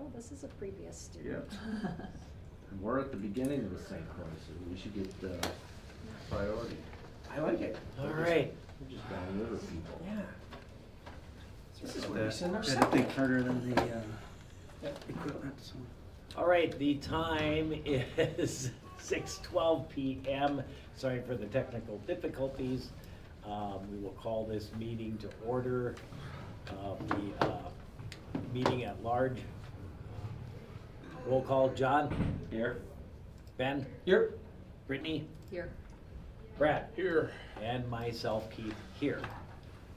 oh, this is a previous student. And we're at the beginning of the same course, so we should get priority. I like it. All right. We're just gonna live with people. Yeah. This is where we send our That's a second. big harder than the equipment, so. All right, the time is 6:12 p.m. Sorry for the technical difficulties. We will call this meeting to order. The meeting at large. Roll call, John? Here? Ben? Here. Brittany? Here. Brad? Here. And myself, Keith, here.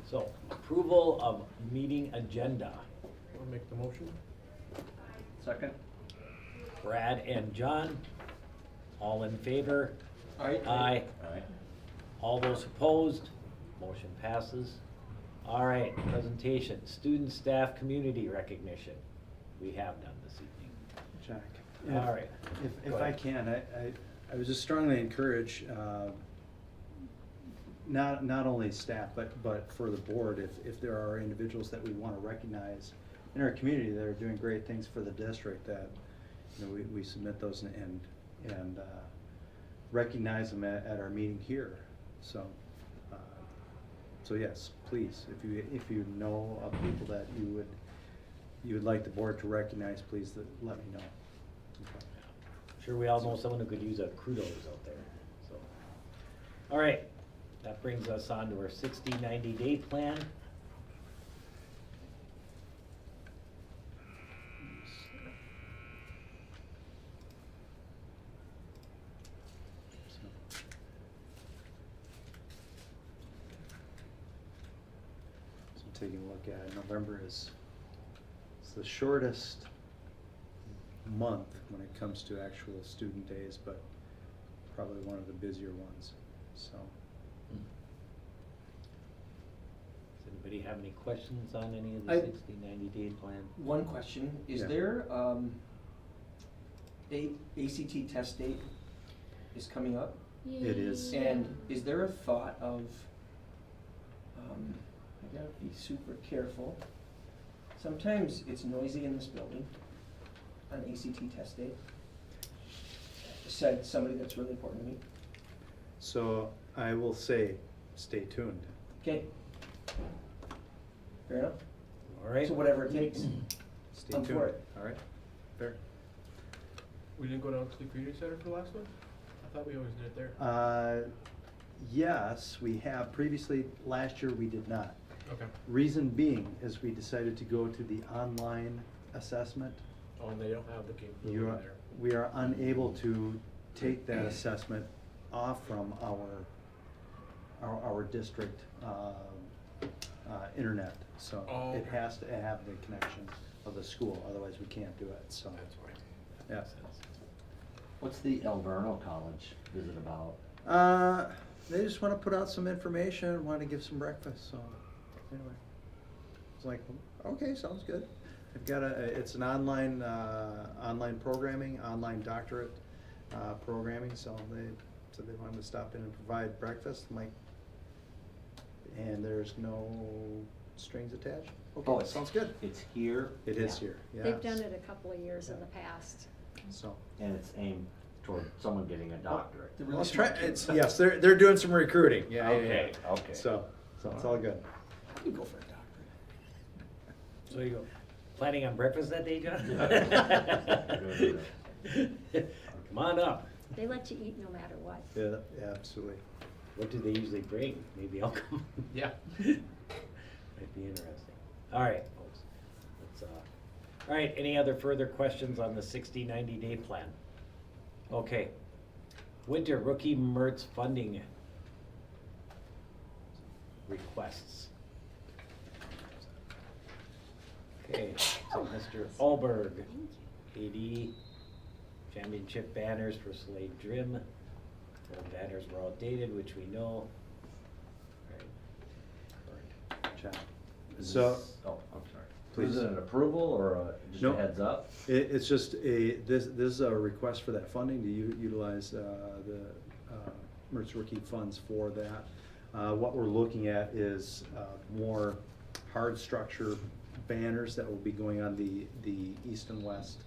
So, approval of meeting agenda. I'll make the motion. Second? Brad and John, all in favor? Aye. Aye. Aye. All those opposed? Motion passes. All right, presentation, student, staff, community recognition. We have done this evening. Jack. All right. If Go I ahead. can, I would just strongly encourage, not only staff, but for the board, if there are individuals that we want to recognize in our community that are doing great things for the district, that, you know, we submit those and recognize them at our meeting here. So, so yes, please, if you know of people that you would like the board to recognize, please let me know. Okay. Sure, we all know someone who could use a kudos out there, so. All right, that brings us on to our 60, 90-day plan. So I'm taking a look at it. November is, it's the shortest month when it comes to actual student days, but probably one of the busier ones, so. Does anybody have any questions on any of the I- 60, 90-day plan? One question, is Yeah. there, ACT test date is coming up? It is. And is there a thought of, I gotta be super careful. Sometimes it's noisy in this building on ACT test day. Said somebody that's really important to me. So I will say, stay tuned. Okay. Fair enough? All right. So whatever it takes. Stay I'm tuned. for it. All right, fair. We didn't go down to the community center for the last one? I thought we always did it there. Yes, we have. Previously, last year we did not. Okay. Reason being is we decided to go to the online assessment. Oh, and they don't have the capability You are, there. we are unable to take that assessment off from our district, internet. So Oh, it okay. has to have the connection of the school, otherwise we can't do it, so. That's right. Yeah. Makes sense. What's the Alverno College visit about? They just wanna put out some information, wanna give some breakfast, so, anyway. It's like, okay, sounds good. They've got it's an online, online programming, online doctorate, programming, so they wanted to stop in and provide breakfast, I'm like, and there's no strings attached? Oh, Okay, sounds good. It's here It is Yeah. here, yeah. They've done it a couple of years in the past. So. and it's aimed toward someone getting a doctorate. The Well, really it's try, smart kids. it's, yes, they're doing some recruiting, yeah, yeah, Okay, yeah. okay. So it's all good. I could go for a doctorate. So you go, planning on breakfast that day, John? Come on up. They let you eat no matter what. Yeah, yeah, absolutely. What do they usually bring? Maybe I'll come. Yeah. Might be interesting. All right, folks. Let's, all right, any other further questions on the 60, 90-day plan? Okay. Winter rookie Mertz funding requests. Okay, so Mr. Alberg, AD, championship banners for Slade Drim. Old banners were outdated, which we know. Right. John. Is So- this- Oh, I'm sorry. Please. Is it an approval or just No. a heads up? It's just this is a request for that funding to utilize the Mertz Rookie funds for that. What we're looking at is more hard structure banners that will be going on the east and west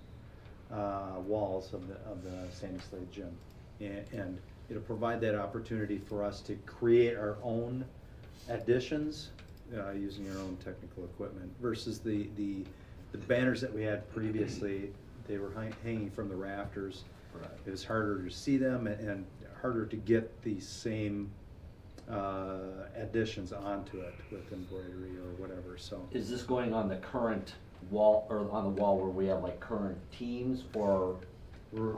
walls of the Sandy Slade Gym. And it'll provide that opportunity for us to create our own additions using our own technical equipment versus the banners that we had previously. They were hanging from the rafters. Right. It was harder to see them and harder to get the same additions onto it with embroidery or whatever, so. Is this going on the current wall, or on the wall where we have like current teams, or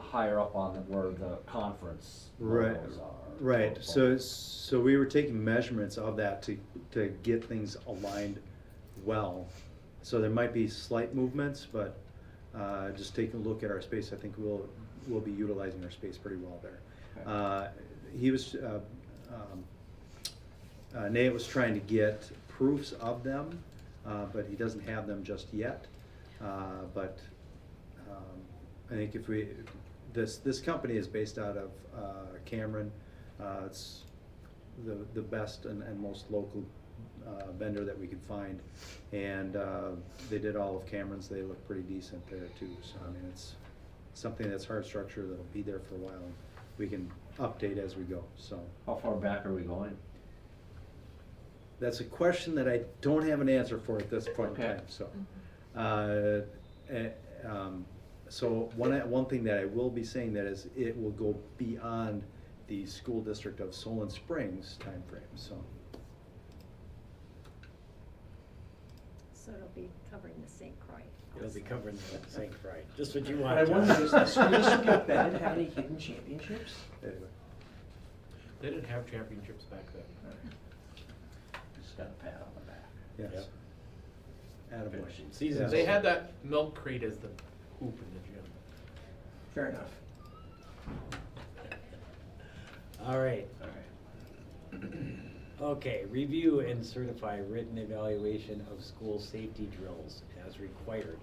higher up on where the conference Right, logos are? right, so we were taking measurements of that to get things aligned well. So there might be slight movements, but just taking a look at our space, I think we'll be utilizing our space pretty well there. Nate was trying to get proofs of them, but he doesn't have them just yet. But I think if this company is based out of Cameron. It's the best and most local vendor that we could find. And they did all of Cameron's. They look pretty decent there too. So I mean, it's something that's hard structure that'll be there for a while. And we can update as we go, so. How far back are we going? That's a question that I don't have an answer for at this point in Okay. time, so. So one thing that I will be saying that is it will go beyond the school district of Solon Springs timeframe, so. So it'll be covering the St. Croix. It'll be also. covering the St. Croix, just what you But want. I John. wonder, does the school district of Bennett have any hidden championships? Anyway. They didn't have championships back then. Just got a pat on the back. Yes. Attaboy. Finishing season. Yes. They had that milk crate as the hoop in the gym. Fair enough. All right, All right. okay, review and certify written evaluation of school safety drills as required.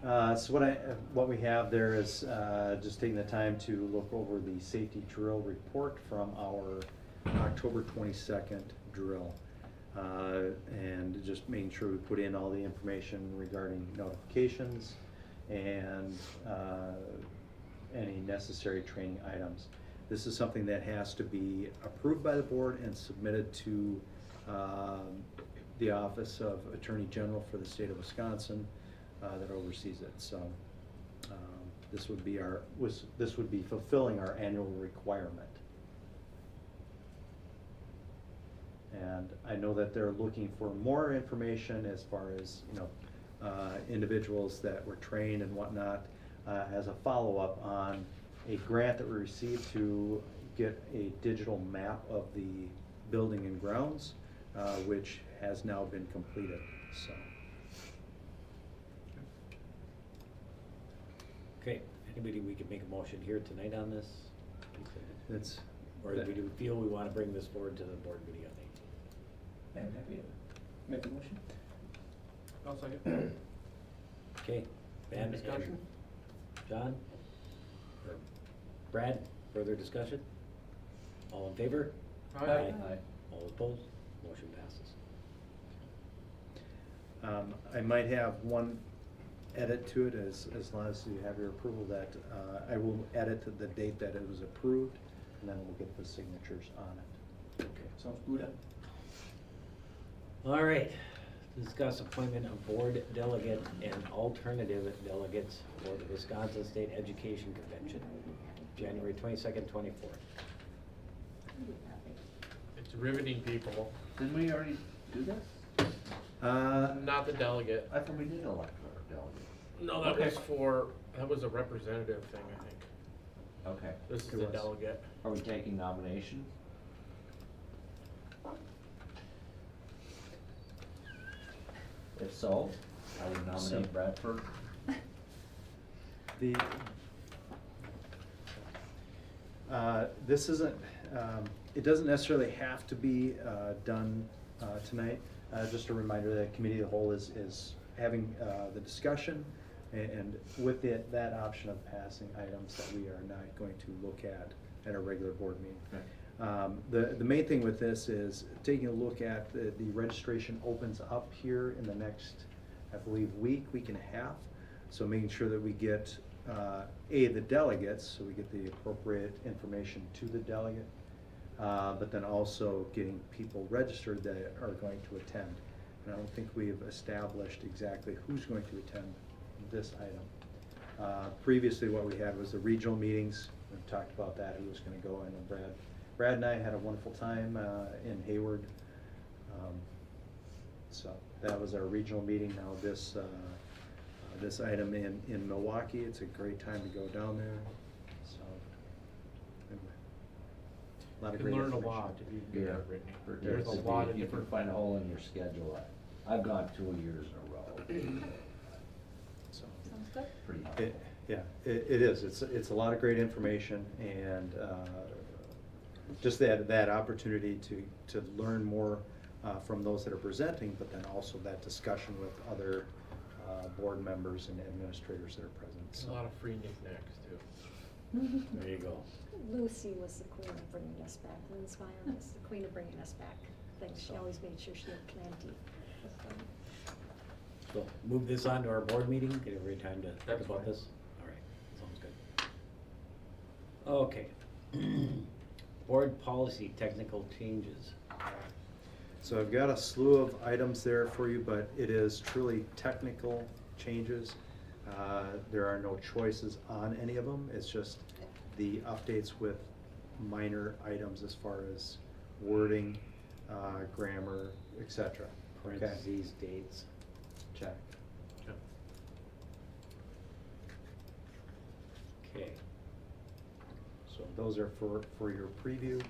So what we have there is just taking the time to look over the safety drill report from our October 22nd drill. And just making sure we put in all the information regarding notifications and any necessary training items. This is something that has to be approved by the board and submitted to the Office of Attorney General for the state of Wisconsin that oversees it. So this would be fulfilling our annual requirement. And I know that they're looking for more information as far as, individuals that were trained and whatnot, as a follow-up on a grant that we received to get a digital map of the building and grounds, which has now been completed, so. Okay, anybody, we could make a motion here tonight on this? It's. Or do we feel we wanna bring this forward to the board meeting on the 18th? I'm happy to make a motion. I'll second. Okay, Ben and Discussion? John? Or Brad, further discussion? All in favor? Aye. Aye. All opposed? Motion passes. I might have one edit to it as long as you have your approval that, I will edit the date that it was approved, and then we'll get the signatures on it. Okay. Sounds good. All right, discuss appointment of board delegate and alternative delegates for the Wisconsin State Education Convention, January 22nd, 24th. It's riveting, people. Didn't we already do this? Not the delegate. I thought we did elect our delegate. No, that Okay. that was a representative thing, I think. Okay. This is It the was. delegate. Are we taking nominations? If so, I would nominate Bradford. This isn't, it doesn't necessarily have to be done tonight. Just a reminder that committee of the whole is having the discussion, and with that option of passing items that we are not going to look at a regular board meeting. Okay. The main thing with this is taking a look at the registration opens up here in the next, I believe, week and a half. So making sure that we get, the delegates, so we get the appropriate information to the delegate, but then also getting people registered that are going to attend. And I don't think we've established exactly who's going to attend this item. Previously, what we had was the regional meetings. We've talked about that, who was gonna go. I know Brad and I had a wonderful time in Hayward. So that was our regional meeting. Now this item in Milwaukee, it's a great time to go down there. So anyway, a lot of You great can learn a information. lot if you do Yeah. that, Brittany. For There's a this, lot of you can different. find a hole in your schedule. I've gone 2 years in a row. So, Sounds good. Pretty helpful. it is. It's a lot of great information, and just that opportunity to learn more from those that are presenting, but then also that discussion with other board members and administrators that are present. There's So, a lot of free knickknacks too. There you go. Lucy was the queen of bringing us back. Liz Meyer was the queen of bringing us back. Things, she always made sure she had plenty. So move this on to our board meeting, get everybody time to think That's about fine. this? All right, sounds good. Okay. Board policy, technical changes. so I've got a slew of items there for you, but it is truly technical changes. There are no choices on any of them. It's just the updates with minor items as far as wording, grammar, etc. Okay, Parentheses, dates. check. Okay. Okay. So those are for your preview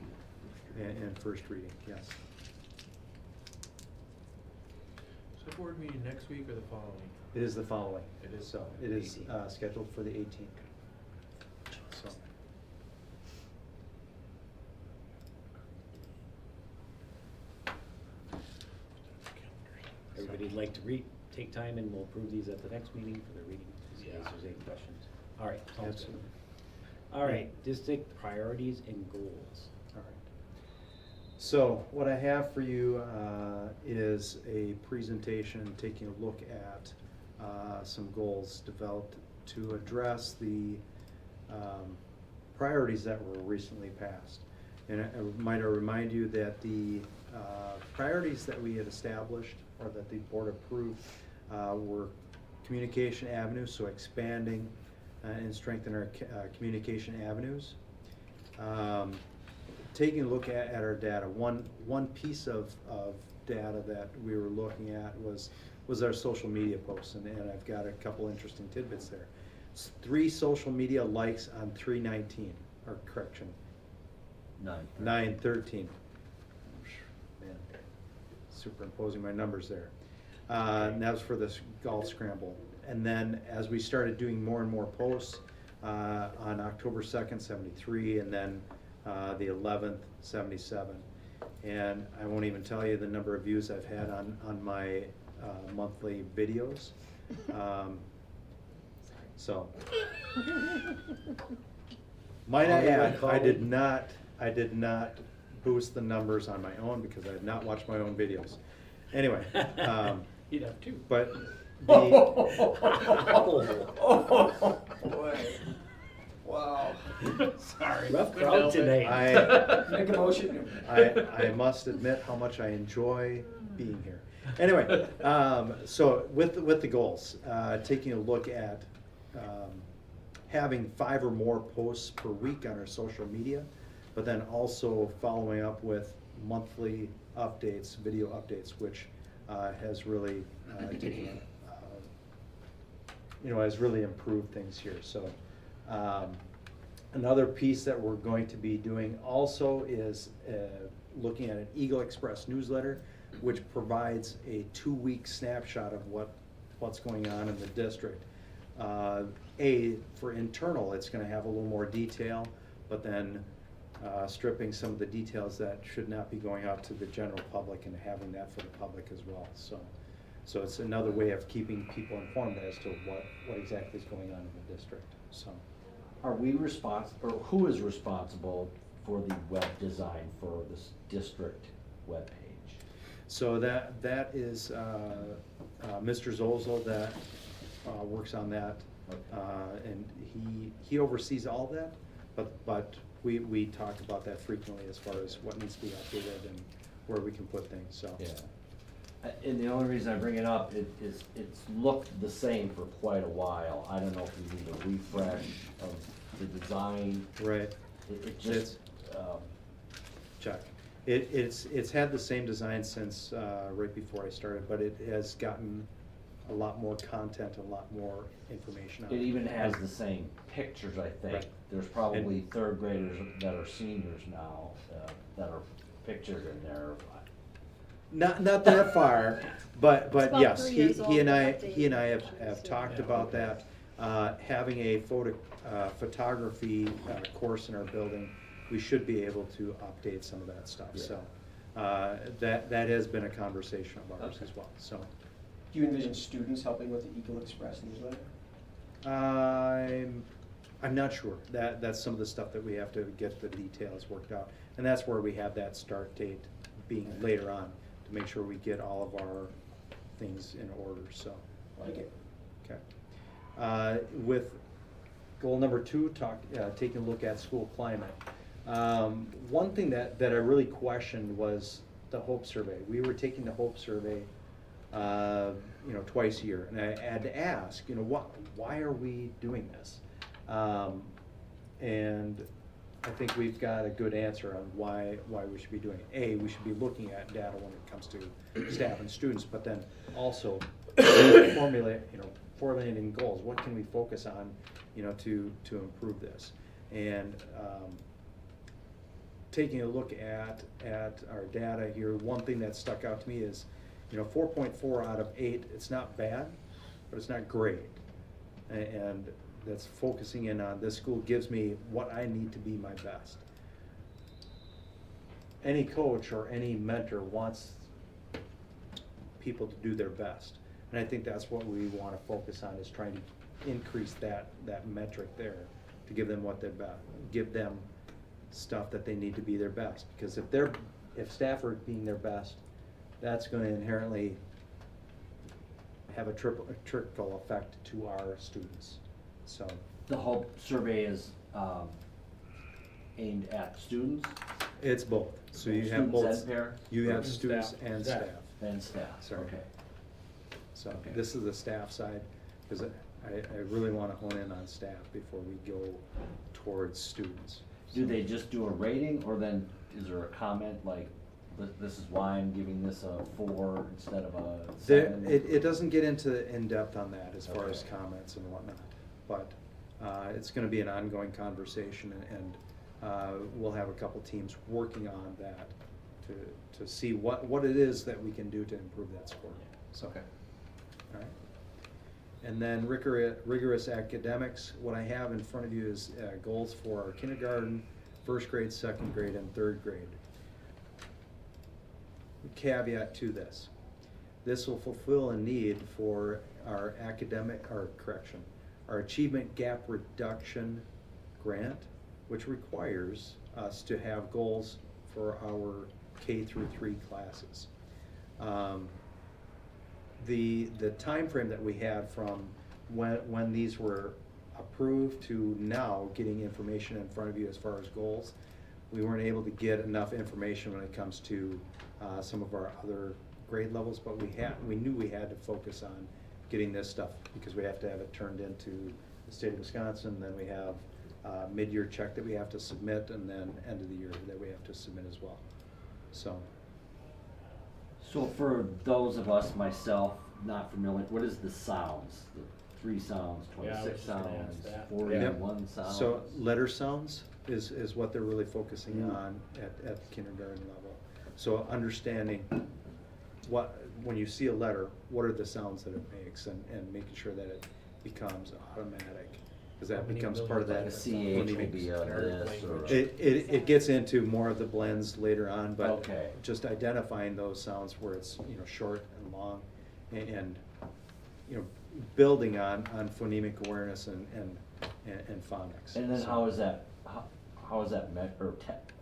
and first reading, yes. So board meeting next week or the following? It is the following. It is. So it is 18th. scheduled for the 18th. So, Everybody'd like to take time and we'll approve these at the next meeting for the reading, in case there's any questions. All right, sounds good. absolutely. All right, district priorities and goals. All right. So what I have for you is a presentation taking a look at some goals developed to address the priorities that were recently passed. And I might remind you that the priorities that we had established or that the board approved were communication avenues, so expanding and strengthen our communication avenues. Taking a look at our data, one piece of data that we were looking at was our social media posts, and I've got a couple interesting tidbits there. 3 social media likes on 3/19, or correction, 9/13. Man, superimposing my numbers there. And that was for this golf scramble. And then as we started doing more and more posts, on October 2nd, 73, and then the 11th, 77. And I won't even tell you the number of views I've had on my monthly videos. So, might I add, I did not boost the numbers on my own because I have not watched my own videos. Anyway, You'd have two. but Boy, wow. Sorry. Rough Couldn't crowd help it. tonight. Make a motion. I must admit how much I enjoy being here. Anyway, so with the goals, taking a look at having 5 or more posts per week on our social media, but then also following up with monthly updates, video updates, which has really taken, has really improved things here. So another piece that we're going to be doing also is looking at an Eagle Express newsletter, which provides a 2-week snapshot of what's going on in the district. For internal, it's going to have a little more detail, but then stripping some of the details that should not be going out to the general public and having that for the public as well. So it's another way of keeping people informed as to what exactly is going on in the district. So Are we responsible, or who is responsible for the web design for this district webpage? So that is Mr. Zozo that works on that. And he oversees all that, but we talk about that frequently as far as what needs to be updated and where we can put things, so. Yeah. And the only reason I bring it up is it's looked the same for quite a while. I don't know if we need a refresh of the design. Right. It just, Check. It's had the same design since right before I started, but it has gotten a lot more content, a lot more information on it. it even has the same pictures, I think. Right. There's probably third graders that are seniors now, that are pictured in there. Not that far, but about yes, 3 he years old, and I, updated he and I have pictures, talked yeah. about that. Having a photography course in our building, we should be able to update some of that stuff, Yeah. so. That has been a conversation of ours as well, so. Do you envision students helping with the Eagle Express newsletter? I'm not sure. That's some of the stuff that we have to get the details worked out. And that's where we have that start date being later on, to make sure we get all of our things in order, so. Like it. Okay. With goal number 2, taking a look at school climate. One thing that I really questioned was the Hope Survey. We were taking the Hope Survey, twice a year, and I had to ask, why are we doing this? And I think we've got a good answer on why we should be doing it. We should be looking at data when it comes to staff and students, but then also formulating goals. What can we focus on, to improve this? And taking a look at our data here, one thing that stuck out to me is, 4.4 out of 8, it's not bad, but it's not great. And that's focusing in on this school gives me what I need to be my best. Any coach or any mentor wants people to do their best. And I think that's what we want to focus on, is trying to increase that metric there, to give them what they're best, give them stuff that they need to be their best. Because if staff are being their best, that's going to inherently have a trickle effect to our students. So The Hope Survey is aimed at students it's both. So you have Students both. and parents? You have And students staff. and Staff. staff. and staff, Sorry. okay. So Okay. this is the staff side, because I really want to hone in on staff before we go towards students. Do they just do a rating, or then is there a comment like, this is why I'm giving this a 4 instead of a 7? It doesn't get into in-depth on that as far as Okay. comments and whatnot, but it's gonna be an ongoing conversation, and we'll have a couple teams working on that to see what it is that we can do to improve that score, so. Okay. All right. And then rigorous academics, what I have in front of you is goals for our kindergarten, 1st grade, 2nd grade, and 3rd grade. Caveat to this: this will fulfill a need for our our achievement gap reduction grant, which requires us to have goals for our K through 3 classes. The timeframe that we had from when these were approved to now getting information in front of you as far as goals, we weren't able to get enough information when it comes to some of our other grade levels, but we knew we had to focus on getting this stuff, because we have to have it turned into the state of Wisconsin. Then we have mid-year check that we have to submit, and then end of the year that we have to submit as well. So for those of us, myself, not familiar, what is the sounds? The 3 sounds, Yeah, I was 26 just gonna ask sounds, that. 41 sounds? So letter sounds is what they're really focusing Mm. on at kindergarten level. So understanding when you see a letter, what are the sounds that it makes, and making sure that it becomes automatic, because that How many becomes part of Like that. a CH will be a this, or? It gets into more of the blends later on, but Okay. just identifying those sounds where it's, short and long, and building on phonemic awareness and phonics. And then So- how is that, how is that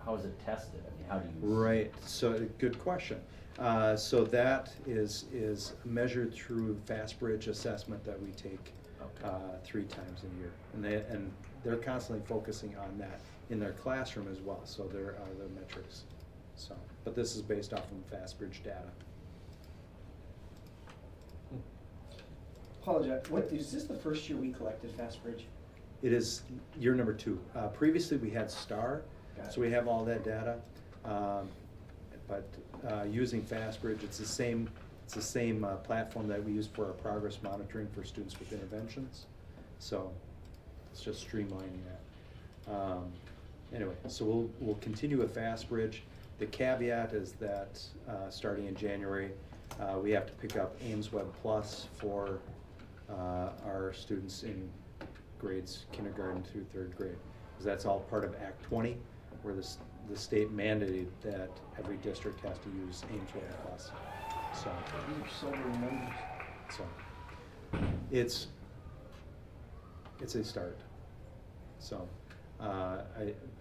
how is it tested? I mean, how do you? Right, so, good question. So that is measured through FastBridge assessment that we take Okay. 3 times a year. And they're constantly focusing on that in their classroom as well, so there are the metrics. So, but this is based off of FastBridge data. Apologize, is this the first year we collected FastBridge? It is year number 2. Previously, we had STAR, Got so it. we have all that data. But using FastBridge, it's the same platform that we use for our progress monitoring for students with interventions. So it's just streamlining that. Anyway, so we'll continue with FastBridge. The caveat is that starting in January, we have to pick up Ames Web Plus for our students in grades kindergarten through 3rd grade. Because that's all part of Act 20, where the state mandated that every district has to use Ames Web Plus. So, You're so many numbers. so it's a start. So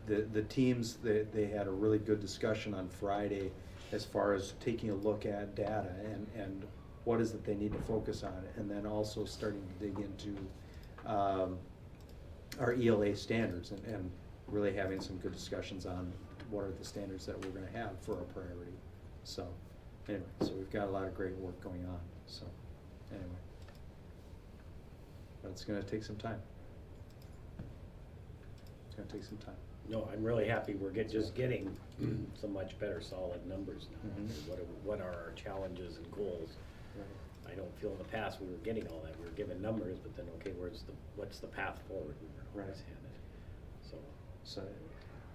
the teams, they had a really good discussion on Friday as far as taking a look at data and what is it they need to focus on, and then also starting to dig into our ELA standards and really having some good discussions on what are the standards that we're gonna have for our priority. So anyway, so we've got a lot of great work going on, so anyway. But it's gonna take some time. It's gonna take some time. No, I'm really happy we're just getting some much better solid numbers now. Mhm. What are our challenges and goals? I don't feel in the past we were getting all that. We were given numbers, but then, okay, what's the path forward? We were always Right. handed. So, So,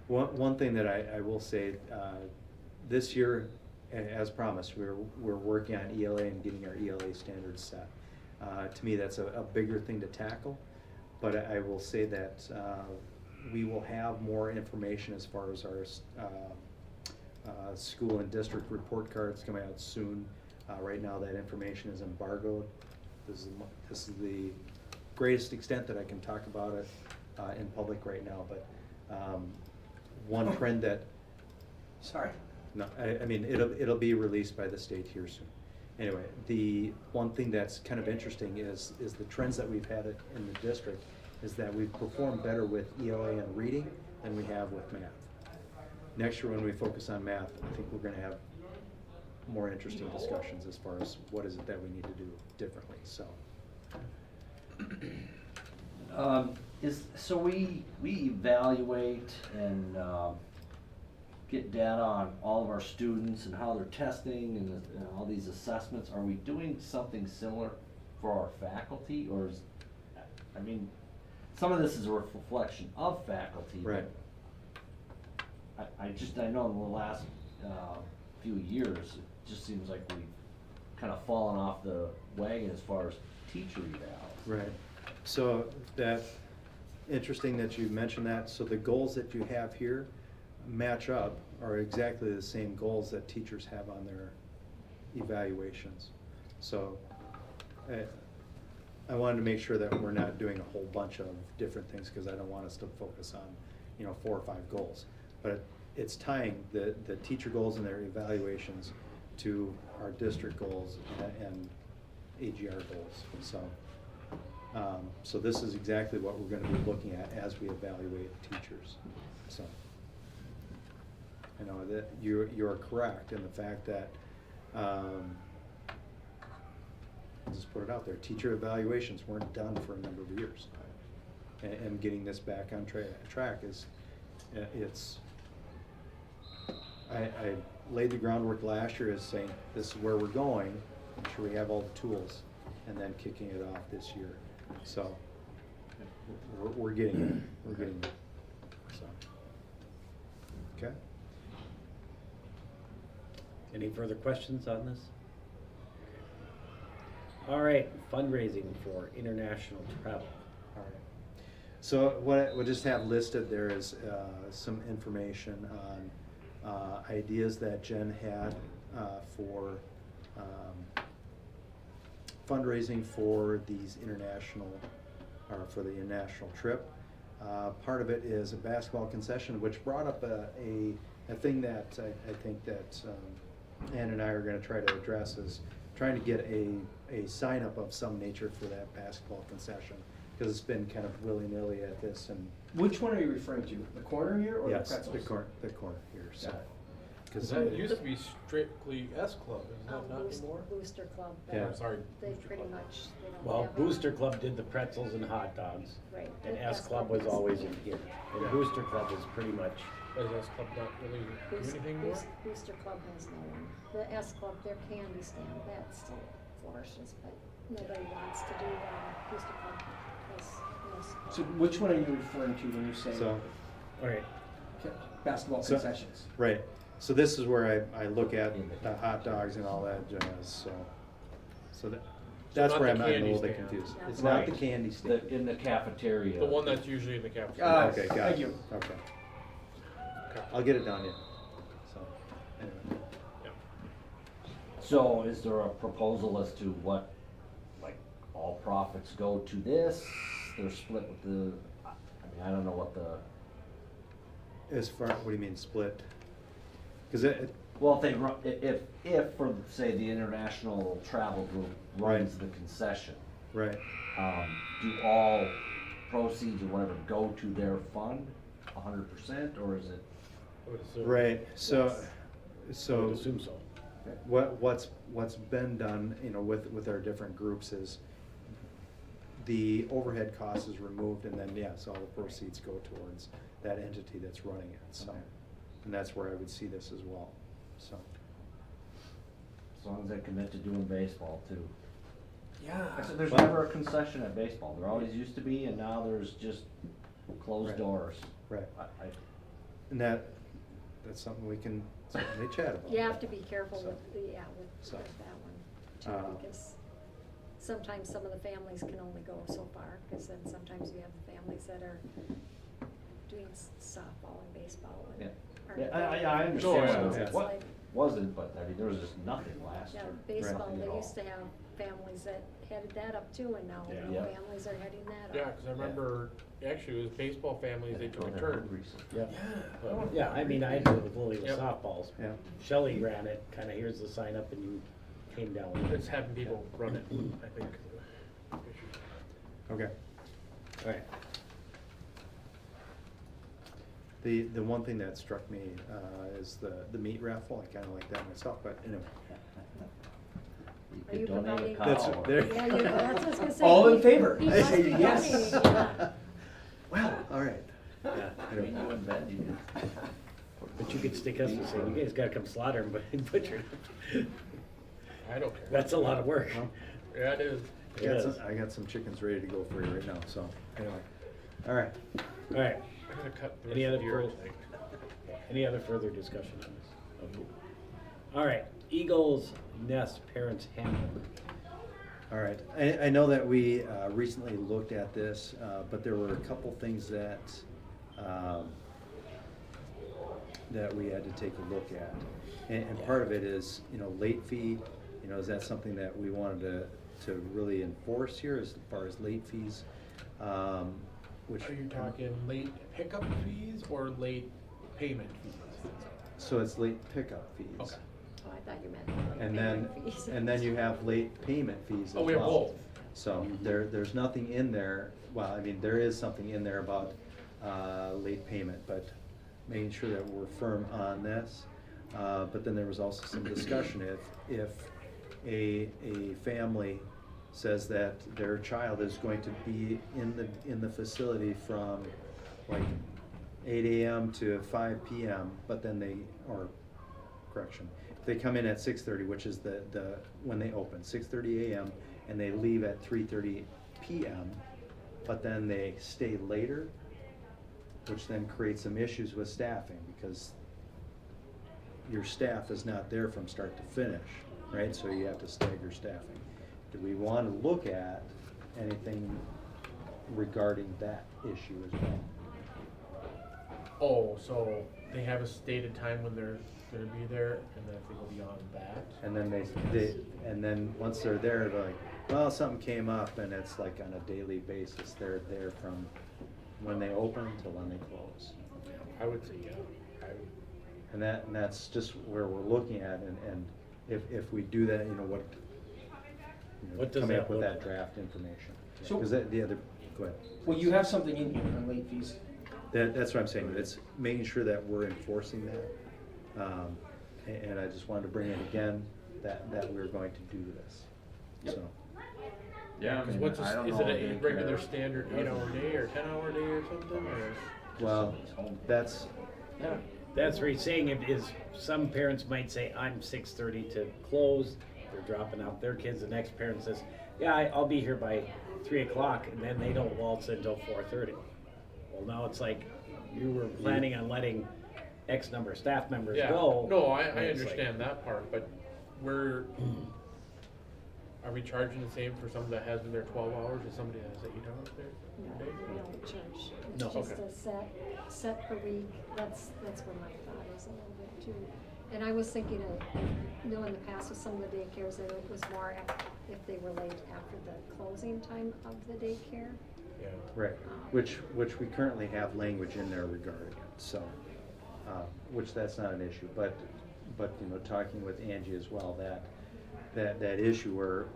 one thing that I will say, this year, as promised, we're working on ELA and getting our ELA standards set. To me, that's a bigger thing to tackle, but I will say that we will have more information as far as our school and district report cards coming out soon. Right now, that information is embargoed. This is the greatest extent that I can talk about it in public right now, but one trend that, Sorry. no, I mean, it'll be released by the state here soon. Anyway, the one thing that's kind of interesting is the trends that we've had in the district is that we've performed better with ELA and reading than we have with math. Next year, when we focus on math, I think we're gonna have more interesting discussions as far as what is it that we need to do differently, so. So we evaluate and get data on all of our students and how they're testing and all these assessments. Are we doing something similar for our faculty, or is, I mean, some of this is a reflection of faculty. but Right. I know in the last few years, it just seems like we've kind of fallen off the wagon as far as teacher evals. Right, so interesting that you mentioned that, so the goals that you have here match up, are exactly the same goals that teachers have on their evaluations. So, I wanted to make sure that we're not doing a whole bunch of different things, because I don't want us to focus on, 4 or 5 goals. But it's tying the teacher goals and their evaluations to our district goals and AGR goals, so. So this is exactly what we're gonna be looking at as we evaluate teachers, so. I know that you're correct in the fact that, I'll just put it out there, teacher evaluations weren't done for a number of years. And getting this back on track is, I laid the groundwork last year as saying, this is where we're going, make sure we have all the tools, and then kicking it off this year. So, we're getting there, so. Okay? any further questions on this? All right, fundraising for international travel. All right. So what we'll just have listed there is some information on ideas that Jen had for fundraising for these international, or for the international trip. Part of it is a basketball concession, which brought up a thing that I think that Ann and I are gonna try to address, is trying to get a sign up of some nature for that basketball concession, because it's been kind of willy-nilly at this, and Which one are you referring to? The corner here or the yes, pretzels? the corner here, so. Got it. Because That used to be strictly S Club, is that not Boost- anymore? Booster Club. Yeah. Or, sorry, They Booster pretty Club. much, they don't Well, have. Booster Club did the pretzels and hot dogs, Right. and the S Club was is- always in here. And Yeah. Booster Club is pretty much, Does S Club not really do Boost- anything more? Booster Club has no one. The S Club, their candy stand, that still flourishes, but nobody wants to do, Booster Club. Has no support. So which one are you referring to when you say So, all right, basketball So- concessions? right, so this is where I look at the hot dogs and all that jazz, so that's not where the I'm a candy little bit stand. confused. No. It's not the Right. candy stand. In the cafeteria. The one that's usually in the cafeteria. Okay, got it. Thank you. Okay, Okay. I'll get it done, yeah, so, anyway. Yeah. So is there a proposal as to what, like, all profits go to this? They're split with the, I mean, I don't know what the, As far, what do you mean split? Cause it, well, if they run, if, for, say, the international travel group runs the concession, right, do all proceeds or whatever go to their fund 100%, or is it? I would assume. right, so, Yes. I would so assume so. what's been done, you know, with our different groups is the overhead cost is removed, and then, yes, all the proceeds go towards that entity that's running it, so. Okay. And that's where I would see this as well, so. As long as they commit to doing baseball too. Yeah. I said, there's Well- never a concession at baseball. There always used to be, and now there's just closed Right. doors. Right, I, and that's something we can certainly chat about. You have to be careful So- with the, yeah, with So, with that one uh, too, because sometimes some of the families can only go so far, because then sometimes you have the families that are doing softball and baseball and Yeah. aren't. Yeah, I going. understand Sure, what yeah. it what wasn't, but I mean, there was just nothing last Yeah, year. baseball, Nothing at they all. used to have families that headed that up too, and now, Yeah. Yeah. families are heading that up. Yeah, cause I remember, actually, it was baseball families, they took a Go turn. there recently. Yeah. Yeah. But, yeah, I mean, I did it with Lily with Yep. softballs. Yeah. Shelley ran it, kinda here's the sign up, and you came down with It's it. having people run it, I think. Okay. All right, The one thing that struck me is the meat raffle. I kinda like that myself, but anyway. You Are could you donate a providing- cow. That's- or- there- Yeah, you know, that's what I was gonna say. All in He- favor? He must be Yes. donating, yeah. Well, all right. yeah. I mean, you and Ben, you could- But you could stick us and say, you guys gotta come slaughter them, but butcher. I don't care. That's a lot of work. Well, Yeah, it is. Yes. I got some chickens ready to go for you right now, so, anyway. All right. All right, I'm gonna cut the Any rest other of yours, further- I think. any other further discussion on this? Okay. All right, Eagles Nest Parents Handbook. All right, I know that we recently looked at this, but there were a couple things that, that we had to take a look at. And part of it is, you know, late fee, you know, is that something that we wanted to really enforce here as far as late fees? Which. Are you talking late pickup fees or late payment fees? So it's late pickup fees. Okay. Oh, I thought you meant like And payment fees. then you have late payment fees as Oh, well. we have both. So there's nothing in there, well, I mean, there is something in there about late payment, but making sure that we're firm on this. But then there was also some discussion if a family says that their child is going to be in the facility from like 8 AM to 5 PM, but then if they come in at 6:30, which is the when they open, 6:30 AM, and they leave at 3:30 PM, but then they stay later, which then creates some issues with staffing, because your staff is not there from start to finish, right? So you have to stagger staffing. Do we want to look at anything regarding that issue as well? Oh, so they have a stated time when they're gonna be there, and then if they go beyond that? And then and then once they're there, they're like, well, something came up, and it's like on a daily basis, they're there from when they open to when they close. I would say, yeah. And that's just where we're looking at, and if we do that, what, What does coming that up with look that like? draft information. So- Because the other, go ahead. Well, you have something in here on late fees. That's what I'm saying, it's making sure that we're enforcing that. And I just wanted to bring it again, that we're going to do this, so. Yeah, because what's, I don't is know it if a they regular care. standard 8-hour day or 10-hour day or something, or? Well, that's, Yeah. That's where he's saying it is, some parents might say, I'm 6:30 to close, they're dropping out their kids, the next parent says, yeah, I'll be here by 3 o'clock, and then they don't waltz until 4:30. Well, now it's like, you were planning on letting X number of staff members Yeah, go. no, I and it's like- understand that part, but are we charging the same for somebody that has been there 12 hours as somebody that has 8 hours there? No, we don't charge. No. It's just Okay. a set per week. That's where my thought is a little bit too. And I was thinking in the past with some of the daycares, that it was more if they were late after the closing time of the daycare. Yeah. right, which we currently have language in there regarding it, so, which that's not an issue, but, talking with Angie as well, that issue where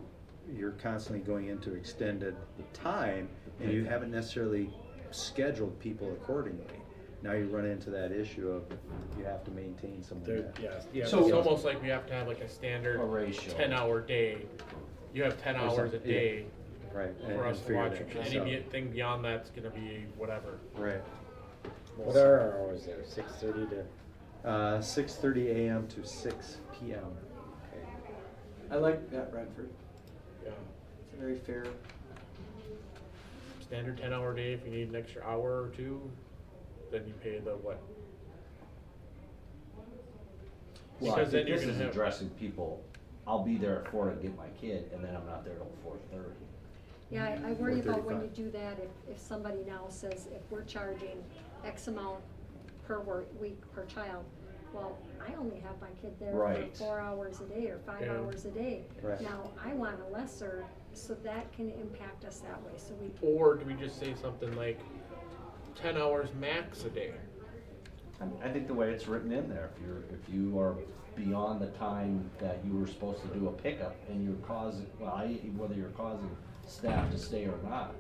you're constantly going into extended time, and you haven't necessarily scheduled people accordingly. Now you run into that issue of, you have to maintain some of There, that. yeah. So it's almost like we have to have like a standard A ratio. 10-hour day. You have 10 hours a something, yeah. day Right. for us to figure watch that it. out. Anything beyond that's gonna be whatever. Right. What are our hours there, 6:30 to? 6:30 a.m. to 6 p.m. Okay. I like that, Bradford. Yeah. It's a very fair. Standard 10-hour day, if you need an extra hour or two, then you pay the what? Well, I Because then think you're this gonna is have. addressing people, I'll be there at 4 to get my kid, and then I'm not there till 4:30. Yeah, I worry about when you 4:35. do that, if somebody now says, if we're charging X amount per week per child, well, I only have my kid there for Right. 4 hours a day or 5 Yeah. hours a day. Right. Now, I want a lesser, so that can impact us that way, so we. Or do we just say something like 10 hours max a day? I think the way it's written in there, if you are beyond the time that you were supposed to do a pickup and you're causing, whether you're causing staff to stay or not.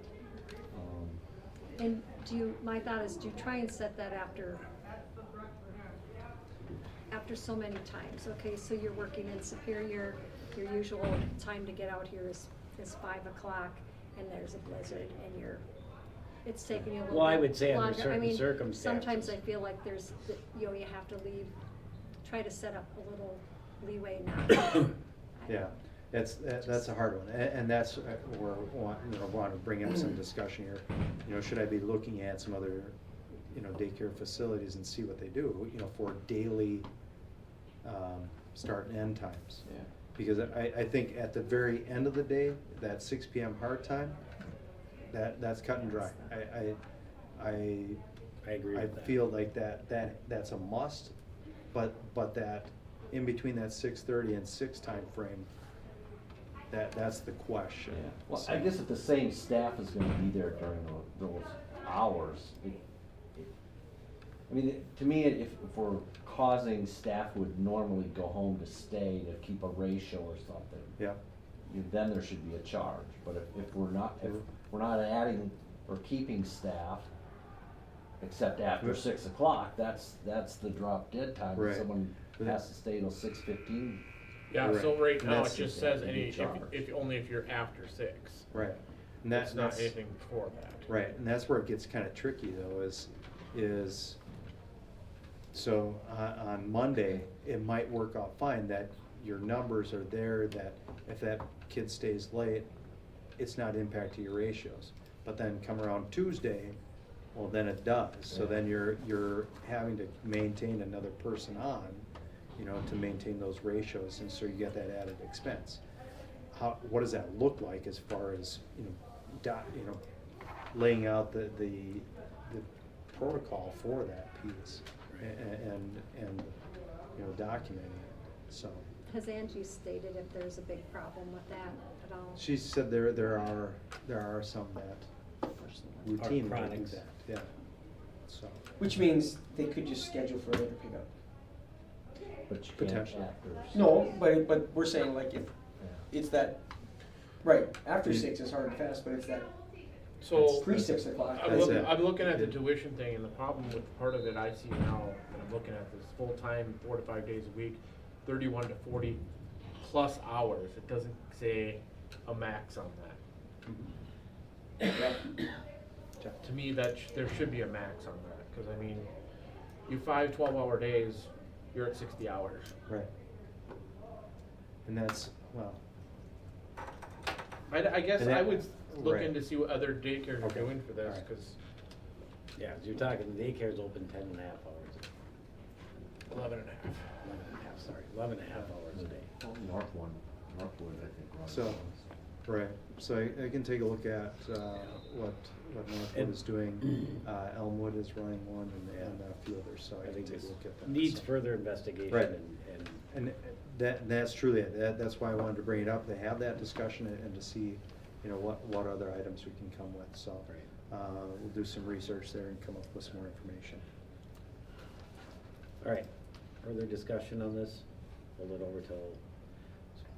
And my thought is, do you try and set that after so many times? Okay, so you're working in Superior, your usual time to get out here is 5 o'clock, and there's a blizzard, and it's taking you a little bit Well, I would say under longer. I certain mean, circumstances. sometimes I feel like you have to try to set up a little leeway now. Yeah, that's a hard one, and that's where I want to bring up some discussion here. Should I be looking at some other, daycare facilities and see what they do, for daily start and end times? Yeah. Because I think at the very end of the day, that 6 p.m. hard time, that's cut and dry. I agree with that. feel like that's a must, but that in between that 6:30 and 6 time frame, that's the question. Yeah. Well, I guess if the same staff is gonna be there during those hours, to me, if we're causing staff who would normally go home to stay to keep a ratio or something, Yeah, then there should be a charge. But if we're not adding or keeping staff, except after 6 o'clock, that's the drop dead time. Right. Someone has to stay till 6:15. Yeah, Right. so right And now it that's- just says you charge. only if you're after 6. right. And That's not that's anything before that. right, and that's where it gets kind of tricky though. Is so on Monday it might work out fine that your numbers are there, that if that kid stays late, it's not impacting your ratios. But then come around Tuesday, well, then it does. So Yeah. then you're having to maintain another person on, to maintain those ratios, and so you get that added expense. What does that look like as far as, laying out the protocol for that piece and documenting it, so. Has Angie stated if there's a big problem with that at all? She said there are some that routinely do chronic. that, yeah. So, Which means they could just schedule for a later pickup. But you can't Potentially. after. No, but we're saying like if Yeah. it's that, right, after 6 is hard and fast, but it's that So, pre-6 o'clock. I'm, That's look, it. I'm looking at the tuition thing, and the problem with part of it I see now, and I'm looking at this full-time, 4 to 5 days a week, 31 to 40 plus hours. It doesn't say a max on that. To me, there should be a max on that, because I mean, you 5 12-hour days, you're at 60 hours. right. And that's, well, I guess And that- I would look right. into see what other daycares are Okay. doing for this, Alright. because Yeah, you're talking, daycare's open 10.5 hours, 11 and a half. 11.5, sorry, 11.5 hours a day. Well, Northwood, I think, runs So- those. right, so I can take a look at, what Northwood And- is doing. Elmwood is running one and a few others, so I I can think take this a look at that. needs so. further investigation Right. and And that's truly it, that's why I wanted to bring it up, to have that discussion and to see, you know, what other items we can come with, so. Right. We'll do some research there and come up with some more information. All right, further discussion on this? Hold it over till,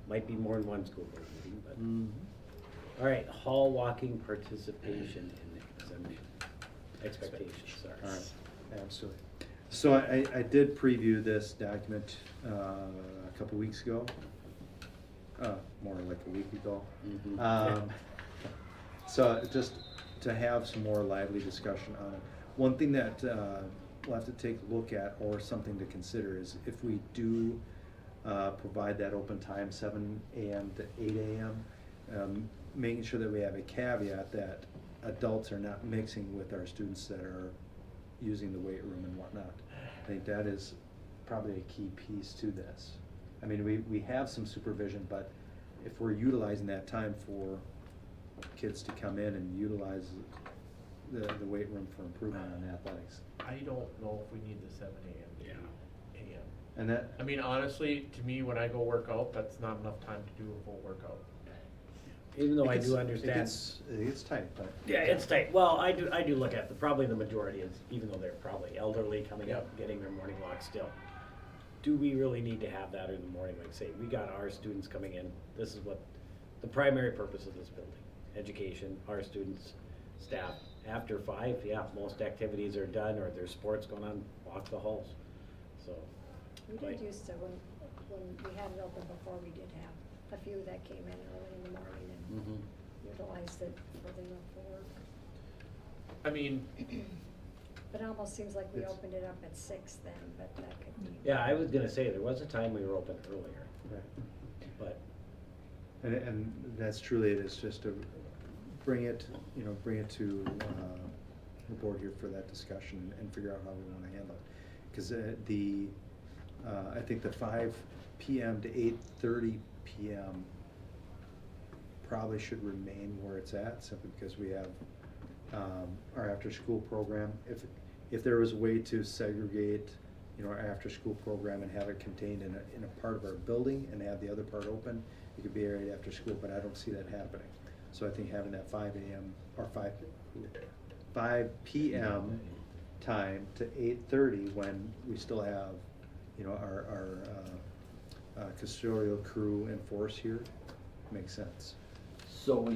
might be more than one school board meeting, but. All right, hall walking participation in exemption, expectations, sorry. All right, absolutely. So I did preview this document a couple weeks ago, more like a week ago. Mhm. So just to have some more lively discussion on it. One thing that we'll have to take a look at, or something to consider, is if we do provide that open time, 7 AM to 8 AM, making sure that we have a caveat that adults are not mixing with our students that are using the weight room and whatnot. I think that is probably a key piece to this. I mean, we have some supervision, but if we're utilizing that time for kids to come in and utilize the weight room for improvement on athletics. I don't know if we need the 7 AM to 8 AM. And that, I mean, honestly, to me, when I go work out, that's not enough time to do a full workout. Even though I it do gets- understand. It gets tight, but. Yeah, it's tight. Well, I do look at, probably the majority is, even though they're probably elderly coming up, getting their morning walk still. Do we really need to have that in the morning? Like say, we got our students coming in, this is what, the primary purpose of this building, education, our students, staff. After 5, yeah, most activities are done, or there's sports going on, walk the halls, so. We like- did used to, when we had it open before, we did have a few that came in early in the morning and Mhm. utilized it for the work. I mean, But it almost seems like we It's- opened it up at 6 then, but that could be. Yeah, I was gonna say, there was a time we were open earlier, Right. but, And that's truly it, is just to bring it, bring it to the board here for that discussion and figure out how we wanna handle it. Cause I think the 5 PM to 8:30 PM probably should remain where it's at, simply because we have our after-school program. If there was a way to segregate, our after-school program and have it contained in a part of our building and have the other part open, it could be right after school, but I don't see that happening. So I think having that 5 AM or 5 PM time to 8:30, when we still have, our custodial crew in force here, makes sense. So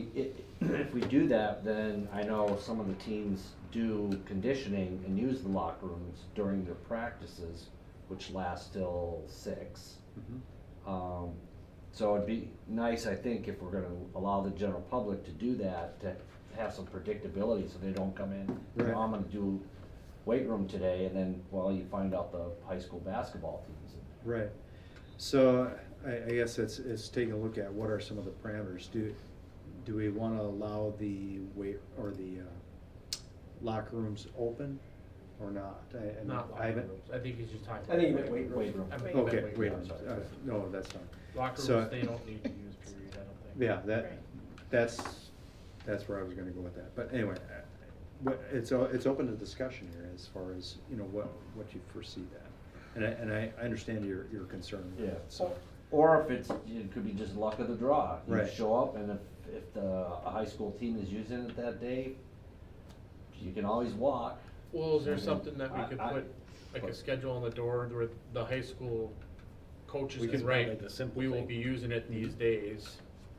if we do that, then I know some of the teams do conditioning and use the locker rooms during their practices, which last till 6. So it'd be nice, I think, if we're gonna allow the general public to do that, to have some predictability, so they don't come in, Right. I'm gonna do weight room today, and then, you find out the high school basketball teams. Right. So I guess it's taking a look at what are some of the parameters. Do we want to allow the weight or the locker rooms open or not? not I locker haven't. rooms. I think he's just talking. I think you about meant weight room. Weight room. I think you meant Okay, weight wait, room. no, that's fine. Locker So- rooms, they don't need to use, period, I don't think. Yeah, Right. that's where I was gonna go with that. But anyway, it's open to discussion here as far as, what you foresee that. And I understand your concern with Yeah. that, so. Or if it could be just luck of the draw. You Right. show up, and if a high school team is using it that day, you can always walk. Well, is there something that we could I- put, like a schedule on the door where the high school coaches We can could write, write the simple we will thing. be using it these days,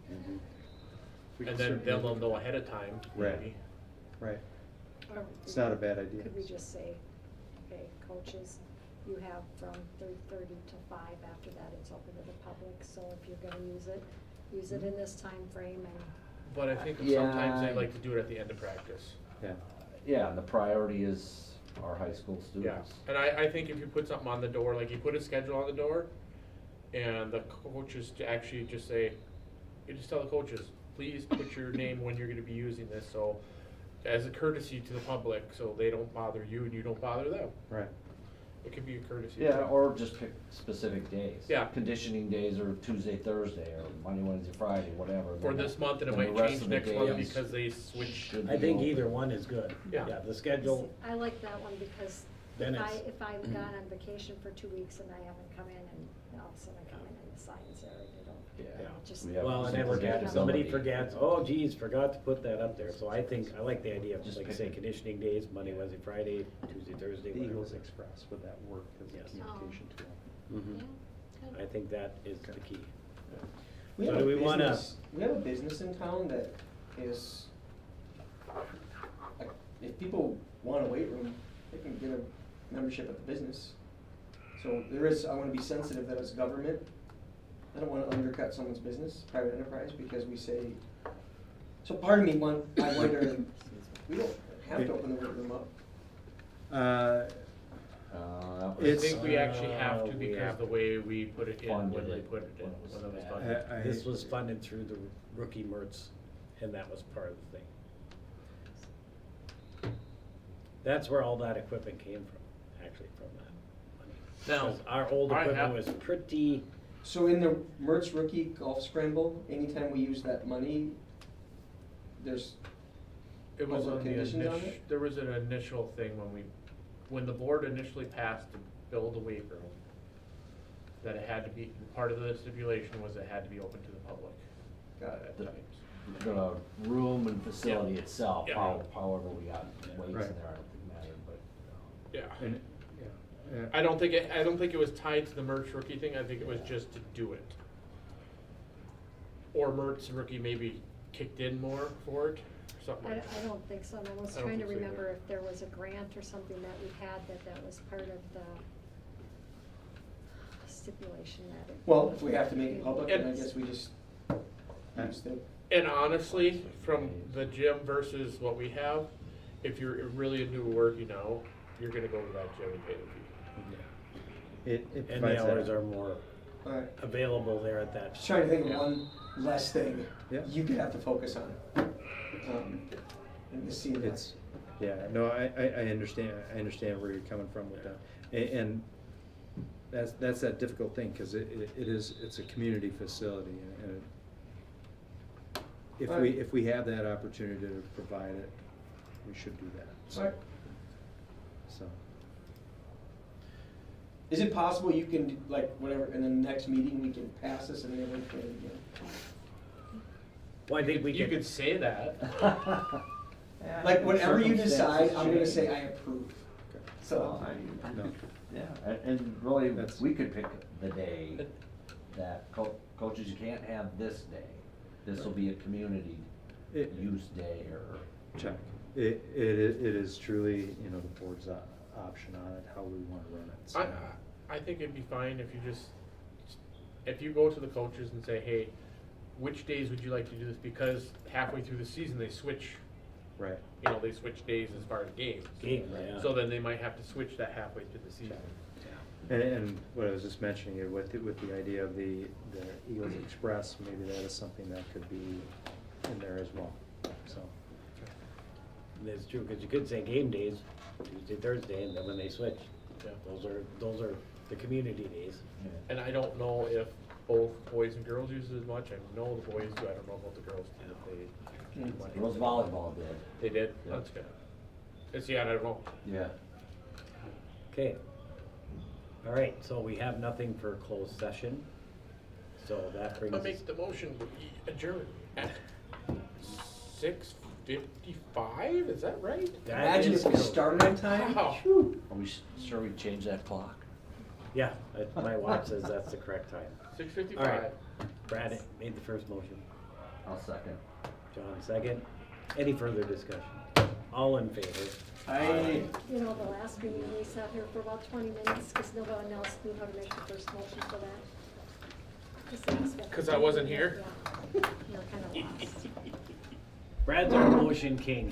We and can then certainly- they'll know ahead of time, Right. maybe. Right, Or it's not a bad idea. Could we just say, okay, coaches, you have from 3:30 to 5, after that it's open to the public, so if you're gonna use it in this time frame. And But I think Yeah. sometimes they like to do it at the end of practice. Yeah, Yeah, and the priority is our high school Yeah, students. and I think if you put something on the door, like you put a schedule on the door, and the coaches to actually just say, you just tell the coaches, please put your name when you're gonna be using this, so as a courtesy to the public, so they don't bother you and you don't bother them. right. It could be a courtesy. Yeah, too. or just pick specific days. Yeah. Conditioning days are Tuesday, Thursday, or Monday, Wednesday, Friday, whatever. For this month, and it Then the might rest change of the next month days because they switch. should I be think open. either one is good. Yeah. The schedule, I like that one because Then if I've gone on vacation for 2 weeks and I haven't come in, and all of a sudden I come in and the sign's there, and they don't. Yeah. Just. We have well, and some then somebody predictability. forgets, oh geez, forgot to put that up there, so I think, I like the idea of, Just like I pick say, it. conditioning days, Monday, Wednesday, Friday, Tuesday, Thursday, The whatever. Eagles Express, would that work as Yes. a communication tool? Mhm. I think that is the key. We So have do a we wanna- business, we have a business in town that is, like, if people want a weight room, they can get a membership at the business. So there is, I wanna be sensitive that as government, I don't wanna undercut someone's business, private enterprise, because we say, so part of me I wonder, we don't have to open the weight room up. That I was- think we actually have to we because have the to. way we put it in, Funded when we it, put it in, when it was when it was bad. funded. This was funded through the rookie Mertz, and that was part of the thing. That's where all that equipment came from, actually, from that money. Now, 'Cause our old I equipment have- was pretty, So in the Mertz Rookie Golf Scramble, anytime we use that money, there's, It was Over on the conditions on initial, it? there was an initial thing when the board initially passed to build a weight room, that it had to be, part of the stipulation was it had to be open to the public got it. at The- times. The room and facility Yeah. itself, Yeah. however we got weights in Right. there, I don't think mattered, but. Yeah. And, yeah. I don't think it was tied to the Mertz rookie thing, I think it was just to do it. Or Mertz rookie maybe kicked in more for it, or something I like that. don't think so, and I was I don't trying to think so remember either. if there was a grant or something that we had that was part of the stipulation that it. Well, if we have to make it public, then I And- guess we just use the, And honestly, from the gym versus what we have, if you're really into working out, you're gonna go to that gym and pay the fee. It and the provides that. hours are more alright. available there at that. Just trying to think of one less thing Yeah. you could have to focus on. And to see that. It's, yeah, no, I understand where you're coming from with that. And that's that difficult thing, cause it's a community facility, and if we have that opportunity to provide it, we should do that, Alright. so. Is it possible you can, like, whatever, in the next meeting, we can pass this and then we can again? Well, I think we You could. could say that. Like, whatever you decide, Circumstances I'm gonna change. say I approve. So, No. Yeah, and really, That's- we could pick the day that coaches, you can't have this day. This will be a community It- use day or. Check. It is truly, the board's option on it, how we wanna run it, so. I think it'd be fine if you if you go to the coaches and say, hey, which days would you like to do this? Because halfway through the season, they switch, Right. they switch days as far as games. Game, yeah. So then they might have to switch that halfway through the season. And what I was just mentioning, with the idea of the Eagles Express, maybe that is something that could be in there as well, so. And it's true, cause you could say game days, Tuesday, Thursday, and then when they switch, Yeah. those are the community days. And I don't know if both boys and girls use it as much. I know the boys do. I don't know about the girls. If Girls volleyball did. they did. Yeah. That's good. I don't know. Yeah. Okay. All right, so we have nothing for closed session, so that brings I'll us. make the motion, we adjourn at 6:40. 6:55, is that right? That Imagine is if we correct. started on time. Wow. Whew. Are we sure we change that clock? Yeah, my watch says that's the correct time. 6:55. All right, Brad made the first motion. I'll second. John, second. Any further discussion? All in favor? You know, the last meeting, we sat here for about 20 minutes because no one else knew how to make the first motion for that. Just ask what- 'Cause I wasn't here? Yeah. You're kind of lost. Brad's our motion king.